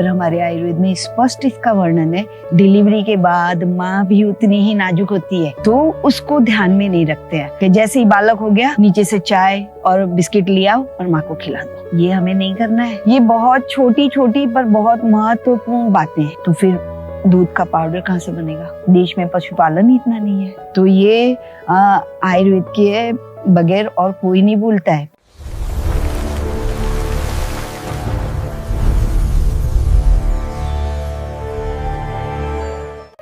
पर हमारे आयुर्वेद में स्पष्ट इसका वर्णन है, डिलीवरी के बाद माँ भी उतनी ही नाजुक होती है, तो उसको ध्यान में नहीं रखते हैं कि जैसे ही बालक हो गया नीचे से चाय और बिस्किट ले आओ और माँ को खिला दो। ये हमें नहीं करना है। ये बहुत छोटी छोटी पर बहुत महत्वपूर्ण बातें हैं। तो फिर दूध का पाउडर कहाँ से बनेगा? देश में पशुपालन ही इतना नहीं है, तो ये आयुर्वेद के बगैर और कोई नहीं बोलता है।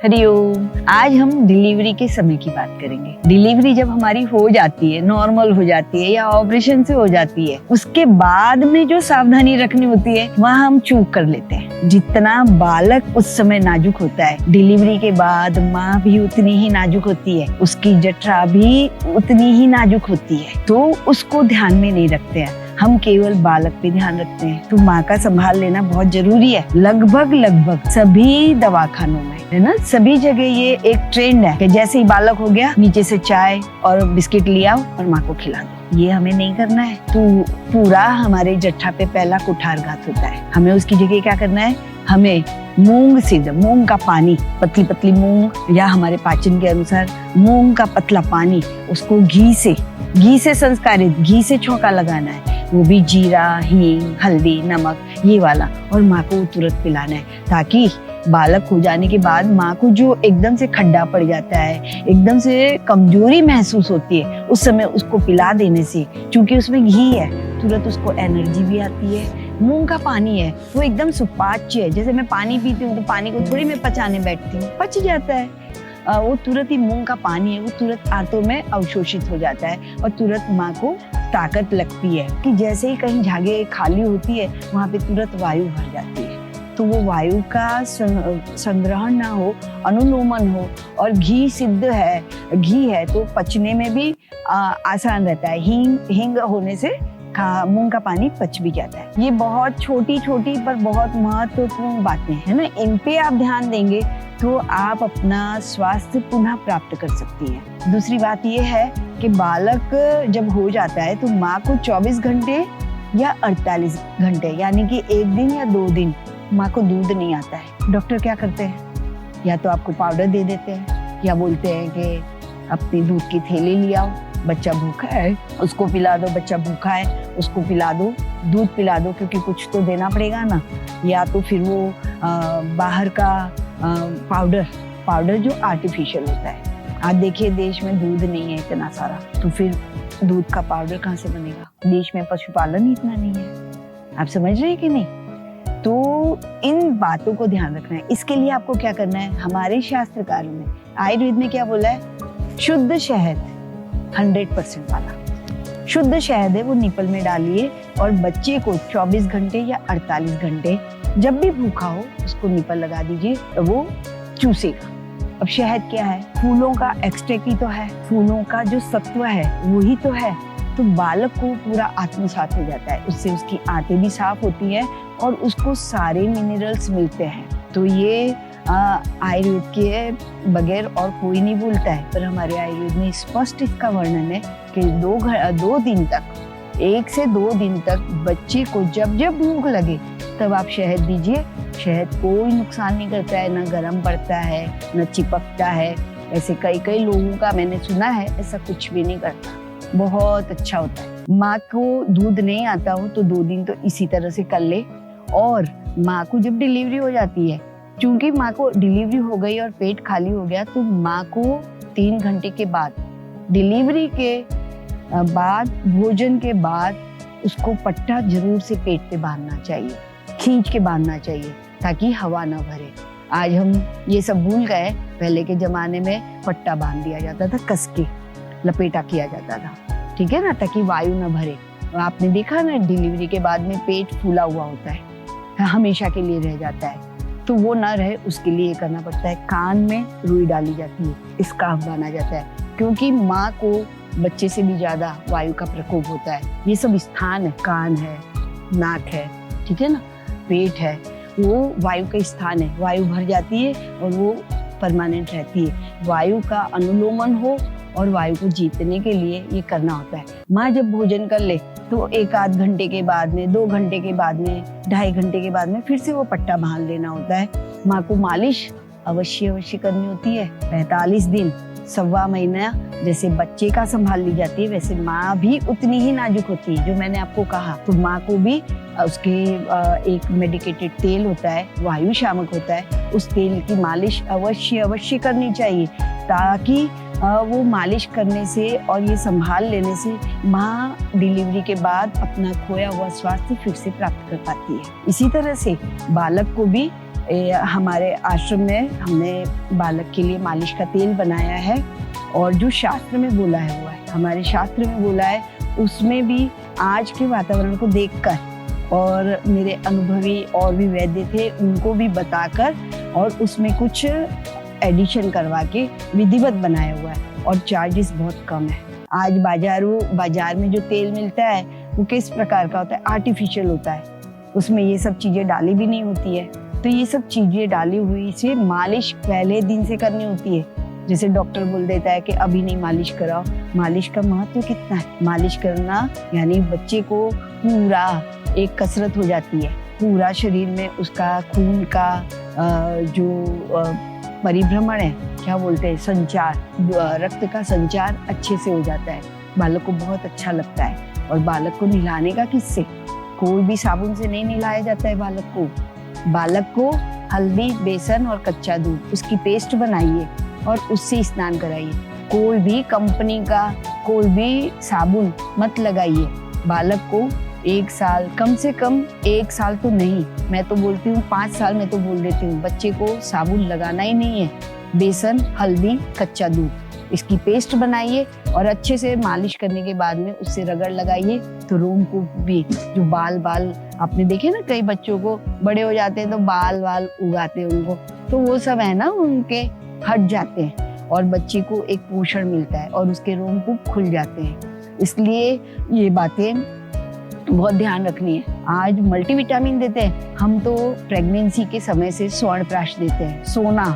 हरिओम। आज हम डिलीवरी के समय की बात करेंगे। डिलीवरी जब हमारी हो जाती है, नॉर्मल हो जाती है या ऑपरेशन से हो जाती है, उसके बाद में जो सावधानी रखनी होती है वहाँ हम चूक कर लेते हैं। जितना बालक उस समय नाजुक होता है, डिलीवरी के बाद माँ भी उतनी ही नाजुक होती है, उसकी जठरा भी उतनी ही नाजुक होती है, तो उसको ध्यान में नहीं रखते हैं। हम केवल बालक पे ध्यान रखते हैं। तो माँ का संभाल लेना बहुत जरूरी है। लगभग सभी दवाखानों में, है ना, सभी जगह ये एक ट्रेंड है कि जैसे ही बालक हो गया नीचे से चाय और बिस्किट ले आओ और माँ को खिला दो। ये हमें नहीं करना है। तो पूरा हमारे जठरा पे पहला कुठारघात होता है। हमें उसकी जगह क्या करना है? हमें मूंग सिद्ध, मूंग का पानी, पतली पतली मूंग या हमारे पाचन के अनुसार मूंग का पतला पानी, उसको घी से संस्कारित, घी से छौंका लगाना है। वो भी जीरा, हींग, हल्दी, नमक, ये वाला, और माँ को तुरंत पिलाना है, ताकि बालक हो जाने के बाद माँ को जो एकदम से खड्डा पड़ जाता है, एकदम से कमजोरी महसूस होती है, उस समय उसको पिला देने से, क्योंकि उसमें घी है, तुरंत उसको एनर्जी भी आती है। मूंग का पानी है, वो एकदम सुपाच्य है। जैसे मैं पानी पीती हूँ तो पानी को थोड़ी मैं पचाने बैठती हूँ, पच जाता है। वो तुरंत ही मूंग का पानी है, वो तुरंत आंतों में अवशोषित हो जाता है और तुरंत माँ को ताकत लगती है कि जैसे ही कहीं जगह खाली होती है वहाँ पे तुरंत वायु भर जाती है। तो वो वायु का संग्रहण ना हो, अनुलोमन हो, और घी सिद्ध है, घी है तो पचने में भी आसान रहता है। हींग होने से मूंग का पानी पच भी जाता है। ये बहुत छोटी छोटी पर बहुत महत्वपूर्ण बातें हैं ना। इन पे आप ध्यान देंगे तो आप अपना स्वास्थ्य पुनः प्राप्त कर सकती हैं। दूसरी बात ये है कि बालक जब हो जाता है तो माँ को 24 घंटे या 48 घंटे, यानी कि 1 दिन या 2 दिन माँ को दूध नहीं आता है। डॉक्टर क्या करते हैं? या तो आपको पाउडर दे देते हैं या बोलते हैं कि अपनी दूध की थैली ले आओ, बच्चा भूखा है उसको पिला दो, बच्चा भूखा है उसको पिला दो, दूध पिला दो, क्योंकि कुछ तो देना पड़ेगा ना। या तो फिर वो बाहर का पाउडर जो आर्टिफिशियल होता है। आप देखिए देश में दूध नहीं है इतना सारा, तो फिर दूध का पाउडर कहाँ से बनेगा? देश में पशुपालन ही इतना नहीं है। आप समझ रहे हैं कि नहीं? तो इन बातों को ध्यान रखना है। इसके लिए आपको क्या करना है? हमारे शास्त्रकारों में, आयुर्वेद में क्या बोला है? शुद्ध शहद 100% वाला शुद्ध शहद है, वो निपल में डालिए और बच्चे को 24 घंटे या 48 घंटे जब भी भूखा हो उसको निपल लगा दीजिए, तो वो चूसेगा। अब शहद क्या है? फूलों का एक्सट्रैक्ट ही तो है, फूलों का जो सत्व है वही तो है। तो बालक को पूरा आत्मसात हो जाता है, उससे उसकी आंतें भी साफ होती है और उसको सारे मिनरल्स मिलते हैं। तो ये आयुर्वेद के बगैर और कोई नहीं बोलता है, पर हमारे आयुर्वेद में स्पष्ट इसका वर्णन है कि 2 दिन तक, 1 से 2 दिन तक बच्चे को जब जब भूख लगे तब आप शहद दीजिए। शहद कोई नुकसान नहीं करता है, ना गर्म पड़ता है, ना चिपकता है। ऐसे कई लोगों का मैंने सुना है, ऐसा कुछ भी नहीं करता, बहुत अच्छा होता है। माँ को दूध नहीं आता हो तो 2 दिन तो इसी तरह से कर ले। और माँ को जब डिलीवरी हो जाती है, चूंकि माँ को डिलीवरी हो गई और पेट खाली हो गया, तो माँ को 3 घंटे के बाद, डिलीवरी के बाद, भोजन के बाद उसको पट्टा जरूर से पेट पे बांधना चाहिए, खींच के बांधना चाहिए, ताकि हवा ना भरे। आज हम ये सब भूल गए। पहले के जमाने में पट्टा बांध दिया जाता था, कस के लपेटा किया जाता था, ठीक है ना, ताकि वायु ना भरे। आपने देखा ना, डिलीवरी के बाद में पेट फूला हुआ होता है, हमेशा के लिए रह जाता है, तो वो ना रहे उसके लिए करना पड़ता है। कान में रुई डाली जाती है, स्कार्फ बांधा जाता है, क्योंकि माँ को बच्चे से भी ज्यादा वायु का प्रकोप होता है। ये सब स्थान है, कान है, नाक है, ठीक है ना, पेट है, वो वायु का स्थान है। वायु भर जाती है और वो परमानेंट रहती है। वायु का अनुलोमन हो और वायु को जीतने के लिए ये करना होता है। माँ जब भोजन कर ले तो 1 आध घंटे के बाद में, 2 घंटे के बाद में, 2.5 घंटे के बाद में फिर से वो पट्टा बांध लेना होता है। माँ को मालिश अवश्य करनी होती है। 45 दिन, 1.25 महीना जैसे बच्चे का संभाल ली जाती है, वैसे माँ भी उतनी ही नाजुक होती है। जो मैंने आपको कहा, तो माँ को भी उसके एक मेडिकेटेड तेल होता है, वायु शामक होता है, उस तेल की मालिश अवश्य करनी चाहिए, ताकि वो मालिश करने से और ये संभाल लेने से माँ डिलीवरी के बाद अपना खोया हुआ स्वास्थ्य फिर से प्राप्त कर पाती है। इसी तरह से बालक को भी हमारे आश्रम में हमने बालक के लिए मालिश का तेल बनाया है, और जो शास्त्र में बोला है हुआ है, हमारे शास्त्र में बोला है, उसमें भी आज के वातावरण को देखकर और मेरे अनुभवी और भी वैद्य थे, उनको भी बताकर और उसमें कुछ एडिशन करवा के विधिवत बनाया हुआ है, और चार्जेस बहुत कम है। आज बाजार में जो तेल मिलता है वो किस प्रकार का होता है? आर्टिफिशियल होता है, उसमें ये सब चीजें डाली भी नहीं होती है। तो ये सब चीजें डाली हुई से मालिश पहले दिन से करनी होती है। जैसे डॉक्टर बोल देता है कि अभी नहीं मालिश कराओ, मालिश का महत्व कितना है? मालिश करना यानी बच्चे को पूरा एक कसरत हो जाती है, पूरा शरीर में उसका खून का जो परिभ्रमण है, क्या बोलते हैं, संचार, रक्त का संचार अच्छे से हो जाता है। बालक को बहुत अच्छा लगता है। और बालक को नहलाने का किससे? कोई भी साबुन से नहीं नहलाया जाता है बालक को। बालक को हल्दी, बेसन और कच्चा दूध, उसकी पेस्ट बनाइए और उससे स्नान कराइए। कोई भी कंपनी का कोई भी साबुन मत लगाइए। बालक को 1 साल, कम से कम 1 साल तो नहीं, मैं तो बोलती हूँ 5 साल में तो बोल देती हूँ, बच्चे को साबुन लगाना ही नहीं है। बेसन, हल्दी, कच्चा दूध, इसकी पेस्ट बनाइए और अच्छे से मालिश करने के बाद में उससे रगड़ लगाइए। तो रोम को भी, जो बाल आपने देखे ना, कई बच्चों को बड़े हो जाते हैं तो बाल उगाते हैं उनको, तो वो सब है ना, उनके हट जाते हैं और बच्चे को एक पोषण मिलता है और उसके रोम को खुल जाते हैं। इसलिए ये बातें बहुत ध्यान रखनी है। आज मल्टीविटामिन देते हैं, हम तो प्रेगनेंसी के समय से स्वर्ण प्राश देते हैं, सोना,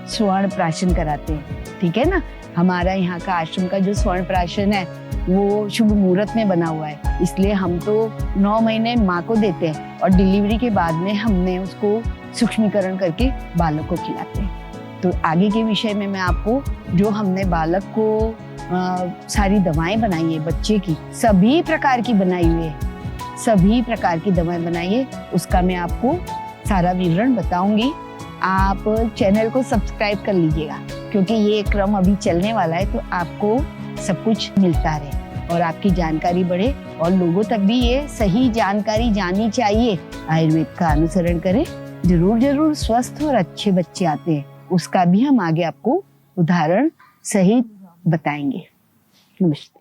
स्वर्ण प्राशन कराते हैं, ठीक है ना। हमारा यहाँ का आश्रम का जो स्वर्ण प्राशन है वो शुभ मुहूर्त में बना हुआ है, इसलिए हम तो 9 महीने माँ को देते हैं और डिलीवरी के बाद में हमने उसको सूक्ष्मीकरण करके बालक को खिलाते हैं। तो आगे के विषय में मैं आपको, जो हमने बालक को सारी दवाएं बनाई है बच्चे की, सभी प्रकार की बनाई हुई है, सभी प्रकार की दवाएं बनाई है, उसका मैं आपको सारा विवरण बताऊंगी। आप चैनल को सब्सक्राइब कर लीजिएगा, क्योंकि ये क्रम अभी चलने वाला है, तो आपको सब कुछ मिलता रहे और आपकी जानकारी बढ़े और लोगों तक भी ये सही जानकारी जानी चाहिए। आयुर्वेद का अनुसरण करें, जरूर स्वस्थ और अच्छे बच्चे आते हैं, उसका भी हम आगे आपको उदाहरण सहित बताएंगे। नमस्ते।